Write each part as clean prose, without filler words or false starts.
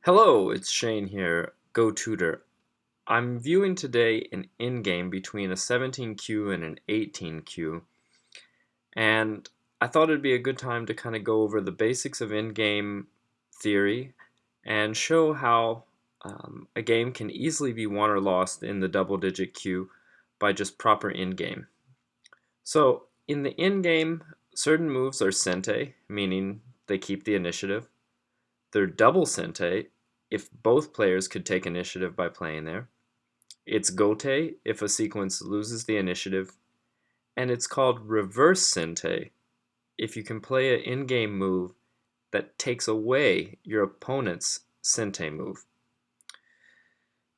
Hello, it's Shane here, Go Tutor. I'm viewing today an endgame between a 17Q and an 18Q, and I thought it'd be a good time to kind of go over the basics of endgame theory and show how a game can easily be won or lost in the double-digit queue by just proper endgame. So, in the endgame, certain moves are sente, meaning they keep the initiative. They're double sente if both players could take initiative by playing there. It's gote if a sequence loses the initiative. And it's called reverse sente if you can play an in-game move that takes away your opponent's sente move.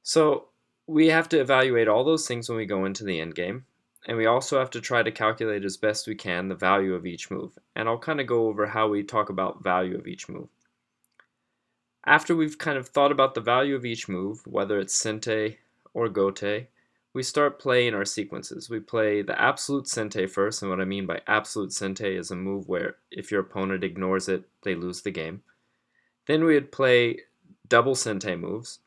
So we have to evaluate all those things when we go into the endgame. And we also have to try to calculate as best we can the value of each move. And I'll kind of go over how we talk about value of each move. After we've kind of thought about the value of each move, whether it's sente or gote, we start playing our sequences. We play the absolute sente first, and what I mean by absolute sente is a move where if your opponent ignores it, they lose the game. Then we would play double sente moves,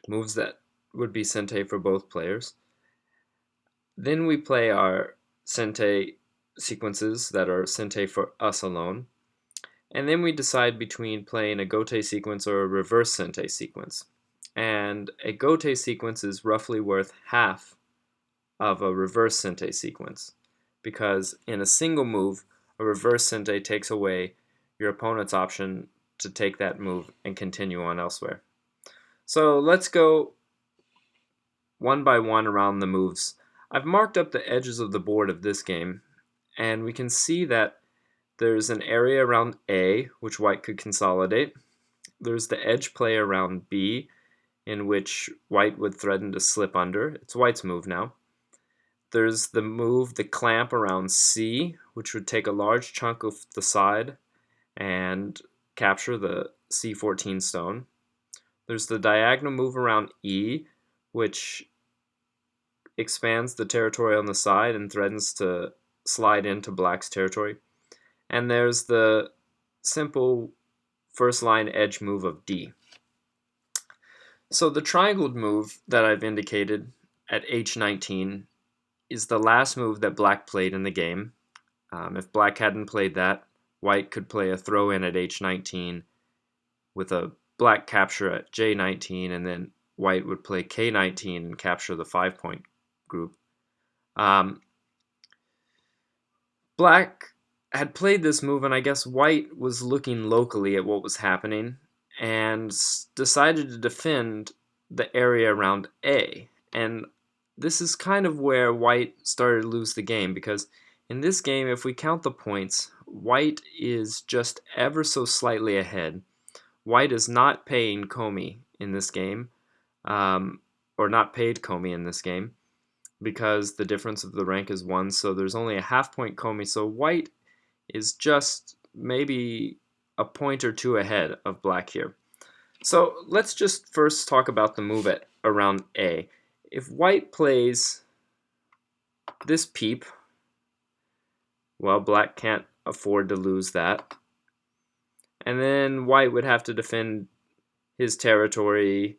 moves that would be sente for both players. Then we play our sente sequences that are sente for us alone. And then we decide between playing a gote sequence or a reverse sente sequence. And a gote sequence is roughly worth half of a reverse sente sequence, because in a single move, a reverse sente takes away your opponent's option to take that move and continue on elsewhere. So let's go one by one around the moves. I've marked up the edges of the board of this game, and we can see that there's an area around A, which white could consolidate. There's the edge play around B, in which white would threaten to slip under. It's white's move now. There's the move, the clamp around C, which would take a large chunk of the side and capture the C14 stone. There's the diagonal move around E, which expands the territory on the side and threatens to slide into black's territory. And there's the simple first line edge move of D. So the triangled move that I've indicated at H19 is the last move that black played in the game. If black hadn't played that, white could play a throw in at H19 with a black capture at J19, and then white would play K19 and capture the 5-point group. Black had played this move, and I guess white was looking locally at what was happening and decided to defend the area around A. And this is kind of where white started to lose the game, because in this game, if we count the points, white is just ever so slightly ahead. White is not paying Comey in this game, or not paid Comey in this game, because the difference of the rank is 1, so there's only a half-point Comey, so white is just maybe a point or two ahead of black here. So let's just first talk about the move at around A. If white plays this peep, well, black can't afford to lose that. And then white would have to defend his territory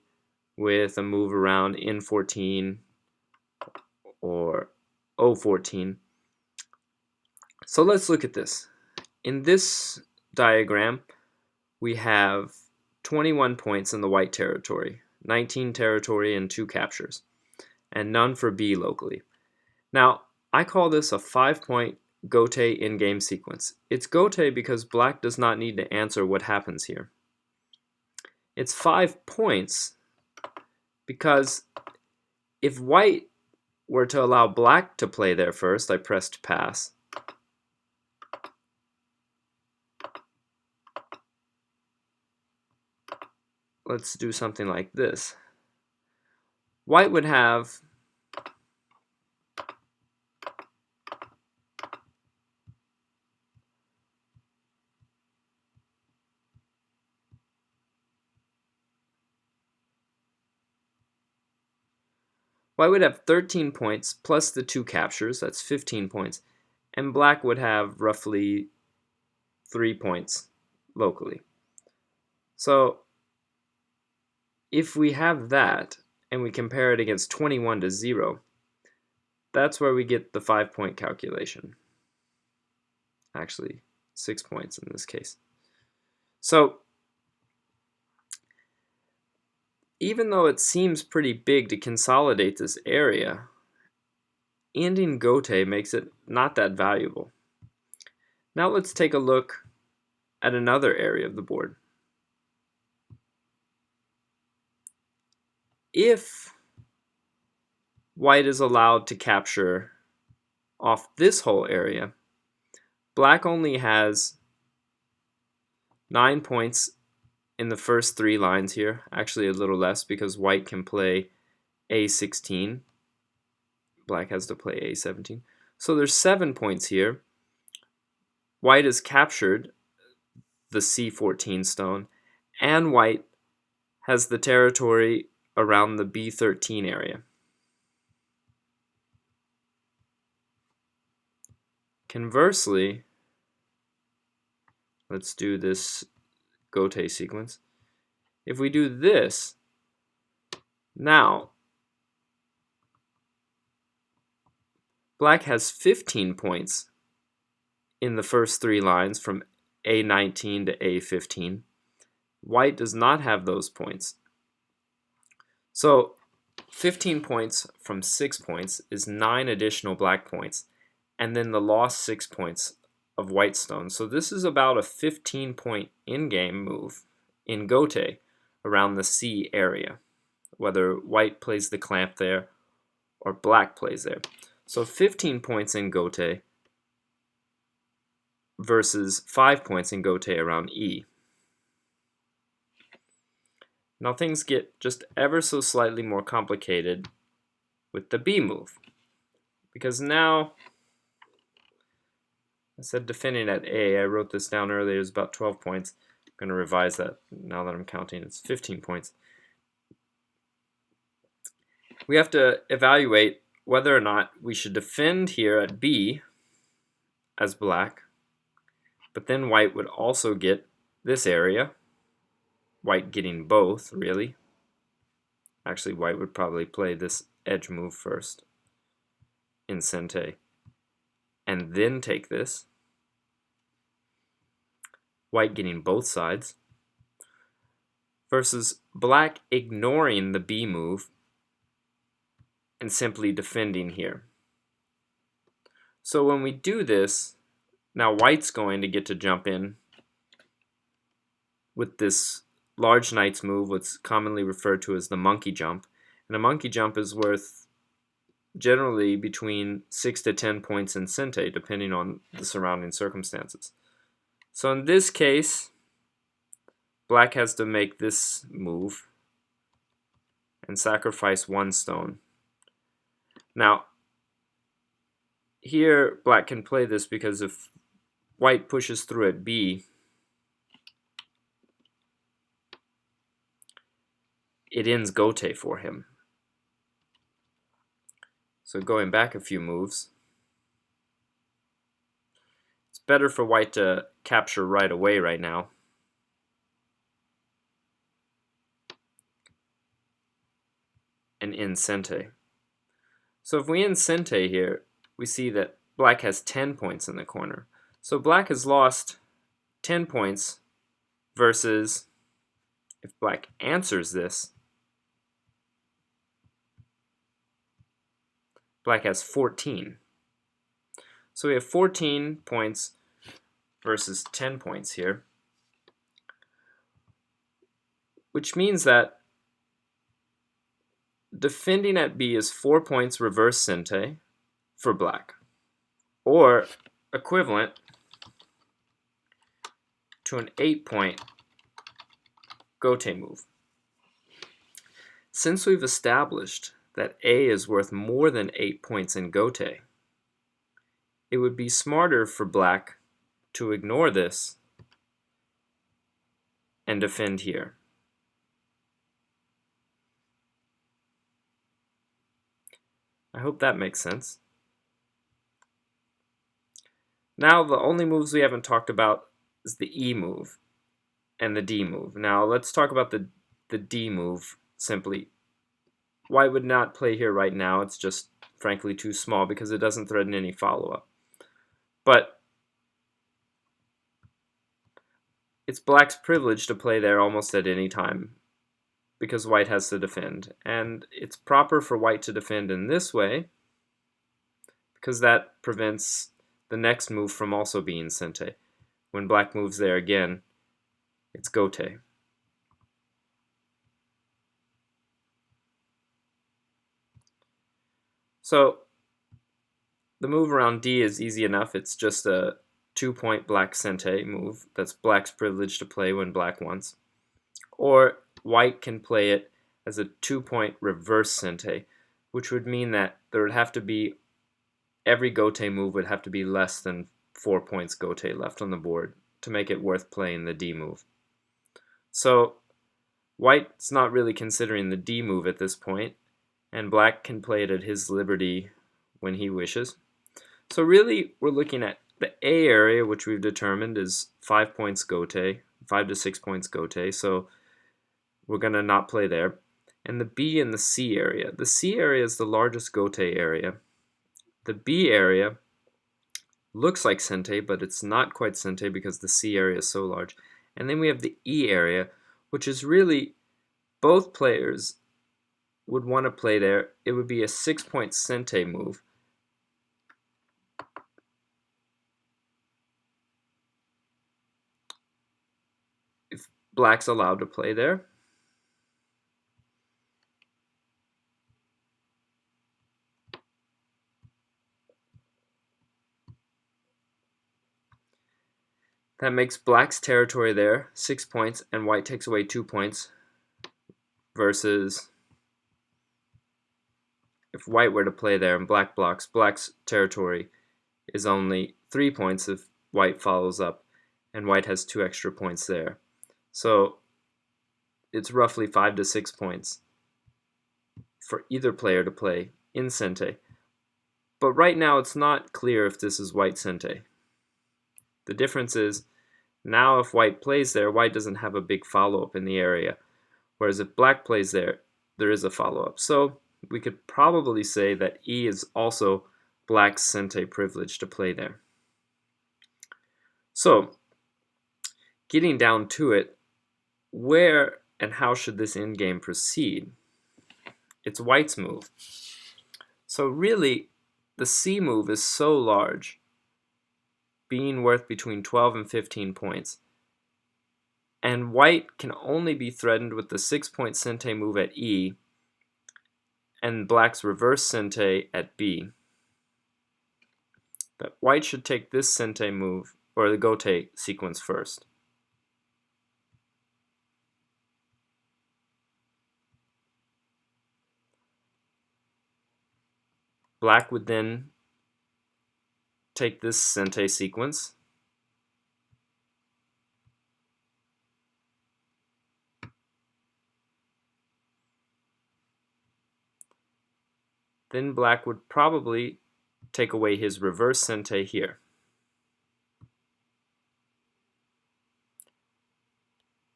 with a move around N14 or O14. So let's look at this. In this diagram, we have 21 points in the white territory, 19 territory and 2 captures, and none for B locally. Now, I call this a 5-point gote in-game sequence. It's gote because black does not need to answer what happens here. It's 5 points because if white were to allow black to play there first, I pressed pass, let's do something like this. White would have White would have 13 points plus the 2 captures, that's 15 points, and black would have roughly 3 points locally. So If we have that and we compare it against 21 to 0, that's where we get the 5-point calculation. Actually, 6 points in this case. So even though it seems pretty big to consolidate this area, ending Gote makes it not that valuable. Now let's take a look at another area of the board. If white is allowed to capture off this whole area, black only has 9 points in the first 3 lines here, actually a little less because white can play a16, black has to play a17. So there's 7 points here. White has captured the c14 stone, and white has the territory around the b13 area. Conversely, let's do this Gote sequence. If we do this, now black has 15 points in the first 3 lines from a19 to a15. White does not have those points. So 15 points from 6 points is 9 additional black points, and then the lost 6 points of white stone. So this is about a 15-point in-game move in Gote around the C area, whether white plays the clamp there or black plays there. So 15 points in Gote versus 5 points in Gote around E. Now things get just ever so slightly more complicated with the B move, because now, I said defending at A, I wrote this down earlier, it was about 12 points. I'm going to revise that now that I'm counting, it's 15 points. We have to evaluate whether or not we should defend here at B as black, but then white would also get this area, white getting both, really. Actually, white would probably play this edge move first in Sente, and then take this. White getting both sides, versus black ignoring the B move and simply defending here. So when we do this, now white's going to get to jump in with this large knight's move, what's commonly referred to as the monkey jump. And a monkey jump is worth generally between 6 to 10 points in Sente, depending on the surrounding circumstances. So in this case, black has to make this move and sacrifice 1 stone. Now, here black can play this because if white pushes through at B, it ends Gote for him. So going back a few moves, it's better for white to capture right away right now. And end Sente. So if we end Sente here, we see that black has 10 points in the corner. So black has lost 10 points versus if black answers this, black has 14. So we have 14 points versus 10 points here, which means that defending at B is 4 points reverse Sente for black, or equivalent to an 8-point Gote move. Since we've established that A is worth more than 8 points in Gote, it would be smarter for black to ignore this and defend here. I hope that makes sense. Now the only moves we haven't talked about is the E move and the D move. Now let's talk about the D move simply. White would not play here right now. It's just frankly too small because it doesn't threaten any follow-up. But it's black's privilege to play there almost at any time because white has to defend. And it's proper for white to defend in this way because that prevents the next move from also being sente. When black moves there again, it's gote. So the move around D is easy enough. It's just a 2-point black sente move. That's black's privilege to play when black wants. Or white can play it as a 2-point reverse sente, which would mean that there would have to be, every gote move would have to be less than 4 points gote left on the board to make it worth playing the D move. So white's not really considering the D move at this point, and black can play it at his liberty when he wishes. So really, we're looking at the A area, which we've determined is 5 points gote, 5 to 6 points gote, so we're going to not play there. And the B and the C area. The C area is the largest gote area. The B area looks like sente, but it's not quite sente because the C area is so large. And then we have the E area, which is really, both players would want to play there. It would be a 6-point sente move. If black's allowed to play there. That makes black's territory there 6 points, and white takes away 2 points, versus if white were to play there and black blocks, black's territory is only 3 points if white follows up, and white has 2 extra points there. So it's roughly 5 to 6 points for either player to play in sente. But right now it's not clear if this is white sente. The difference is, now if white plays there, white doesn't have a big follow-up in the area. Whereas if black plays there, there is a follow-up. So we could probably say that E is also black's sente privilege to play there. So getting down to it, where and how should this endgame proceed? It's white's move. So really, the C move is so large, being worth between 12 and 15 points. And white can only be threatened with the 6-point sente move at E and black's reverse sente at B. But white should take this sente move, or the gote sequence first. Black would then take this sente sequence. Then black would probably take away his reverse sente here.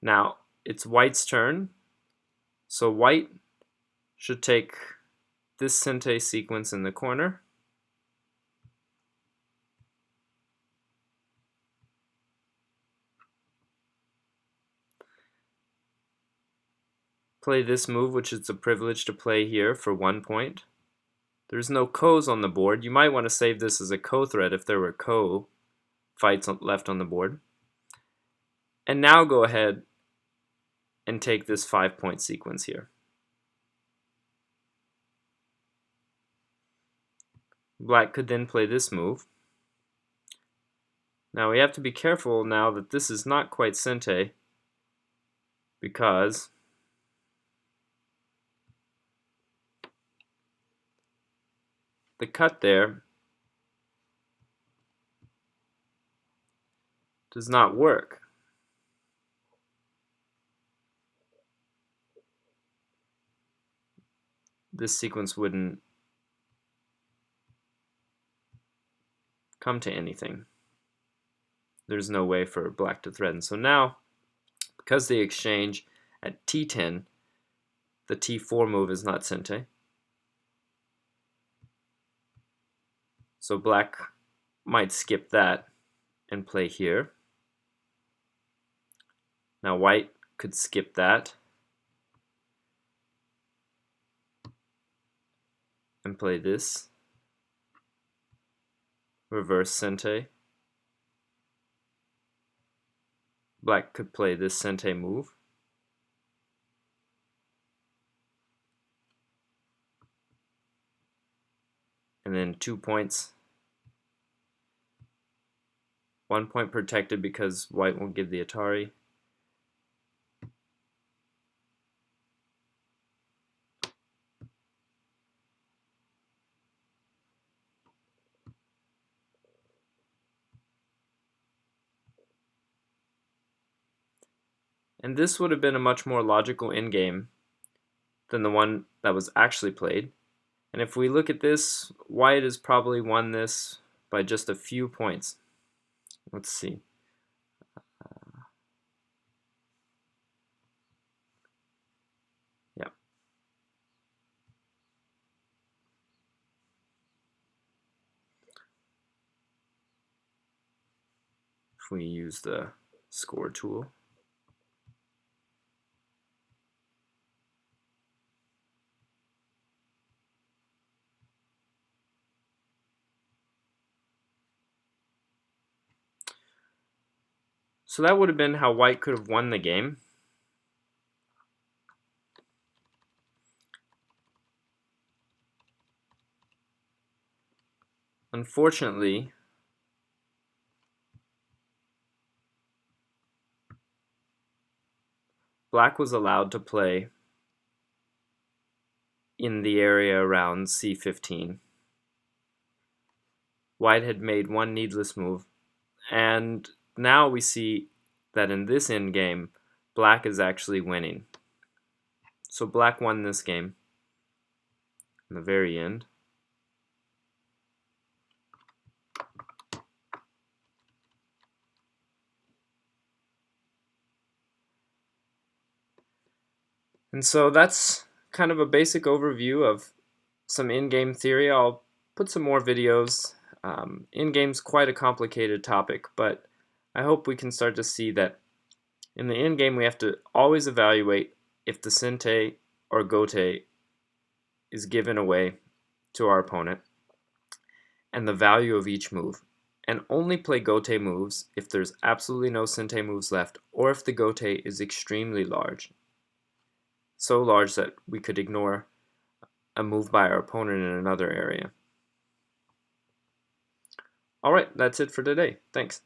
Now, it's white's turn, so white should take this sente sequence in the corner. Play this move, which is a privilege to play here for 1 point. There's no ko's on the board. You might want to save this as a ko threat if there were ko fights left on the board. And now go ahead and take this 5-point sequence here. Black could then play this move. Now we have to be careful now that this is not quite sente, because the cut there does not work. This sequence wouldn't come to anything. There's no way for black to threaten. So now, because they exchange at T10, the T4 move is not sente. So black might skip that and play here. Now white could skip that and play this. Reverse sente. Black could play this sente move. And then 2 points. 1 point protected because white won't give the Atari. And this would have been a much more logical endgame than the one that was actually played. And if we look at this, white has probably won this by just a few points. Let's see. Yeah. If we use the score tool. So that would have been how white could have won the game. Unfortunately, black was allowed to play in the area around c15. White had made one needless move, and now we see that in this endgame, black is actually winning. So black won this game in the very end. And so that's kind of a basic overview of some in-game theory. I'll put some more videos. In-game's quite a complicated topic, but I hope we can start to see that in the in-game we have to always evaluate if the sente or gote is given away to our opponent and the value of each move, and only play gote moves if there's absolutely no sente moves left or if the gote is extremely large. So large that we could ignore a move by our opponent in another area. Alright, that's it for today. Thanks.